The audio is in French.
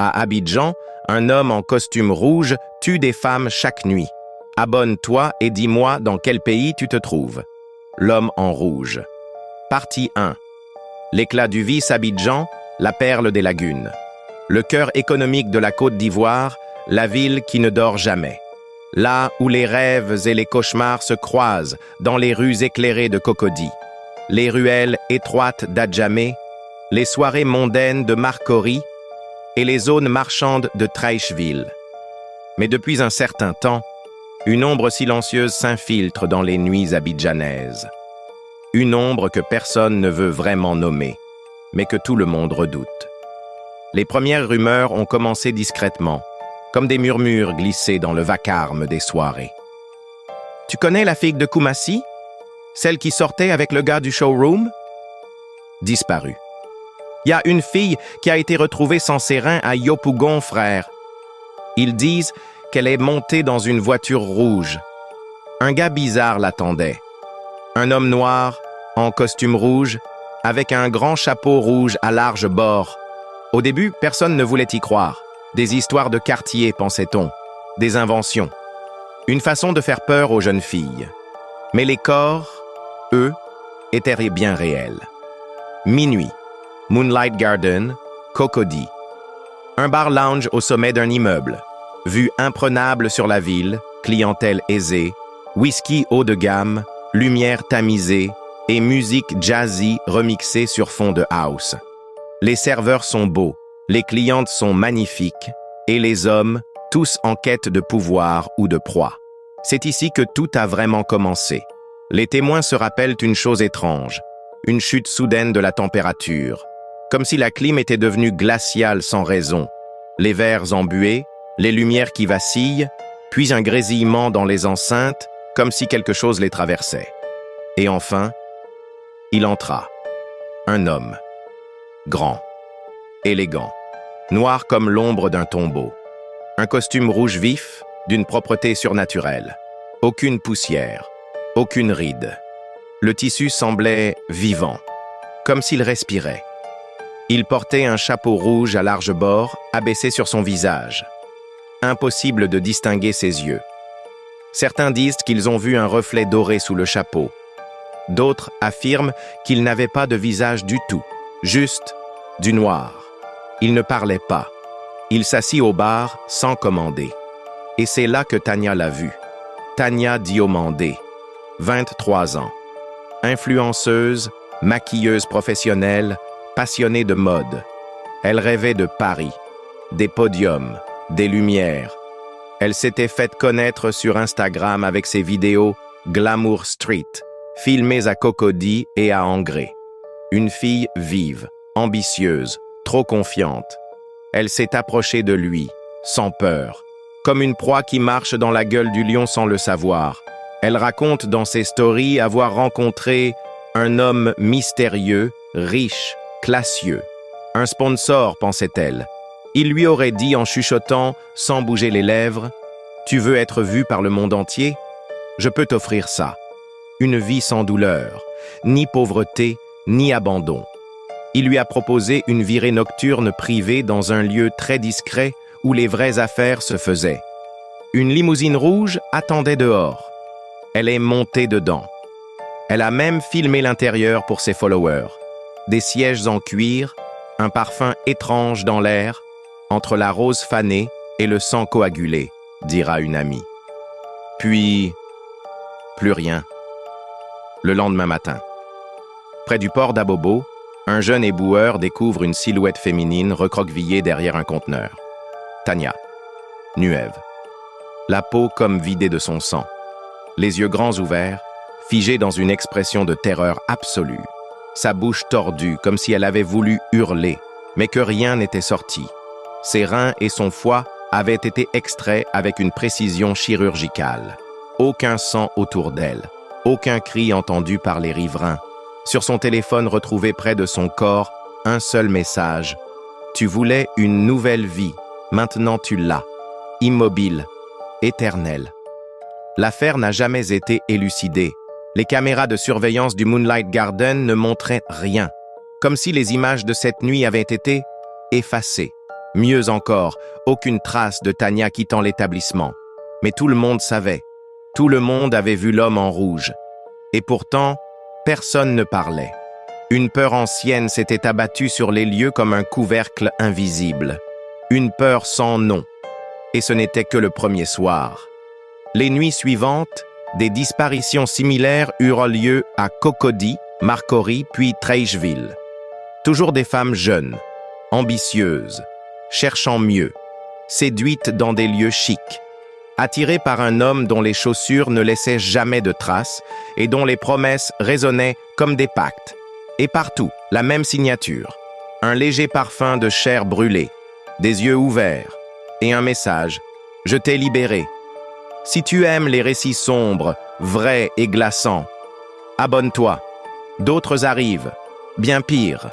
À Abidjan, un homme en costume rouge tue des femmes chaque nuit. Abonne-toi et dis-moi dans quel pays tu te trouves. L'homme en rouge. Partie 1. L'éclat du vice Abidjan, la perle des lagunes. Le cœur économique de la Côte d'Ivoire, la ville qui ne dort jamais. Là où les rêves et les cauchemars se croisent dans les rues éclairées de Cocody, les ruelles étroites d'Adjamé, les soirées mondaines de Marcory et les zones marchandes de Treichville. Mais depuis un certain temps, une ombre silencieuse s'infiltre dans les nuits abidjanaises. Une ombre que personne ne veut vraiment nommer, mais que tout le monde redoute. Les premières rumeurs ont commencé discrètement, comme des murmures glissés dans le vacarme des soirées. « Tu connais la fille de Koumassi? Celle qui sortait avec le gars du showroom? » Disparue. « Il y a une fille qui a été retrouvée sans ses reins à Yopougon, frère. Ils disent qu'elle est montée dans une voiture rouge. Un gars bizarre l'attendait. Un homme noir, en costume rouge, avec un grand chapeau rouge à large bord. Au début, personne ne voulait y croire. Des histoires de quartier, pensait-on. Des inventions. Une façon de faire peur aux jeunes filles. Mais les corps, eux, étaient bien réels. Minuit. Moonlight Garden, Cocody. Un bar-lounge au sommet d'un immeuble. Vue imprenable sur la ville, clientèle aisée, whisky haut de gamme, lumière tamisée et musique jazzy remixée sur fond de house. Les serveurs sont beaux, les clientes sont magnifiques, et les hommes, tous en quête de pouvoir ou de proie. C'est ici que tout a vraiment commencé. Les témoins se rappellent une chose étrange, une chute soudaine de la température, comme si la clim était devenue glaciale sans raison. Les verres embués, les lumières qui vacillent, puis un grésillement dans les enceintes, comme si quelque chose les traversait. Et enfin, il entra. Un homme. Grand. Élégant. Noir comme l'ombre d'un tombeau. Un costume rouge vif, d'une propreté surnaturelle. Aucune poussière. Aucune ride. Le tissu semblait vivant, comme s'il respirait. Il portait un chapeau rouge à large bord, abaissé sur son visage. Impossible de distinguer ses yeux. Certains disent qu'ils ont vu un reflet doré sous le chapeau. D'autres affirment qu'il n'avait pas de visage du tout, juste du noir. Il ne parlait pas. Il s'assit au bar sans commander. Et c'est là que Tania l'a vu. Tania Diomandé, 23 ans. Influenceuse, maquilleuse professionnelle, passionnée de mode. Elle rêvait de Paris, des podiums, des lumières. Elle s'était faite connaître sur Instagram avec ses vidéos Glamour Street, filmées à Cocody et à Angré. Une fille vive, ambitieuse, trop confiante. Elle s'est approchée de lui, sans peur, comme une proie qui marche dans la gueule du lion sans le savoir. Elle raconte dans ses stories avoir rencontré un homme mystérieux, riche, classieux. Un sponsor, pensait-elle. Il lui aurait dit en chuchotant, sans bouger les lèvres, « Tu veux être vu par le monde entier? Je peux t'offrir ça. Une vie sans douleur, ni pauvreté, ni abandon. » Il lui a proposé une virée nocturne privée dans un lieu très discret où les vraies affaires se faisaient. Une limousine rouge attendait dehors. Elle est montée dedans. Elle a même filmé l'intérieur pour ses followers. Des sièges en cuir, un parfum étrange dans l'air, entre la rose fanée et le sang coagulé, dira une amie. Puis, plus rien. Le lendemain matin. Près du port d'Abobo, un jeune éboueur découvre une silhouette féminine recroquevillée derrière un conteneur. Tania. Nuève. La peau comme vidée de son sang. Les yeux grands ouverts, figés dans une expression de terreur absolue. Sa bouche tordue comme si elle avait voulu hurler, mais que rien n'était sorti. Ses reins et son foie avaient été extraits avec une précision chirurgicale. Aucun sang autour d'elle, aucun cri entendu par les riverains. Sur son téléphone retrouvé près de son corps, un seul message. « Tu voulais une nouvelle vie, maintenant tu l'as. Immobile, éternelle. » L'affaire n'a jamais été élucidée. Les caméras de surveillance du Moonlight Garden ne montraient rien, comme si les images de cette nuit avaient été effacées. Mieux encore, aucune trace de Tania quittant l'établissement. Mais tout le monde savait. Tout le monde avait vu l'homme en rouge. Et pourtant, personne ne parlait. Une peur ancienne s'était abattue sur les lieux comme un couvercle invisible. Une peur sans nom. Et ce n'était que le premier soir. Les nuits suivantes, des disparitions similaires eurent lieu à Cocody, Marcory, puis Treilleville. Toujours des femmes jeunes, ambitieuses, cherchant mieux, séduites dans des lieux chics, attirées par un homme dont les chaussures ne laissaient jamais de traces et dont les promesses résonnaient comme des pactes. Et partout, la même signature, un léger parfum de chair brûlée, des yeux ouverts, et un message « Je t'ai libéré ». Si tu aimes les récits sombres, vrais et glaçants, abonne-toi. D'autres arrivent, bien pires.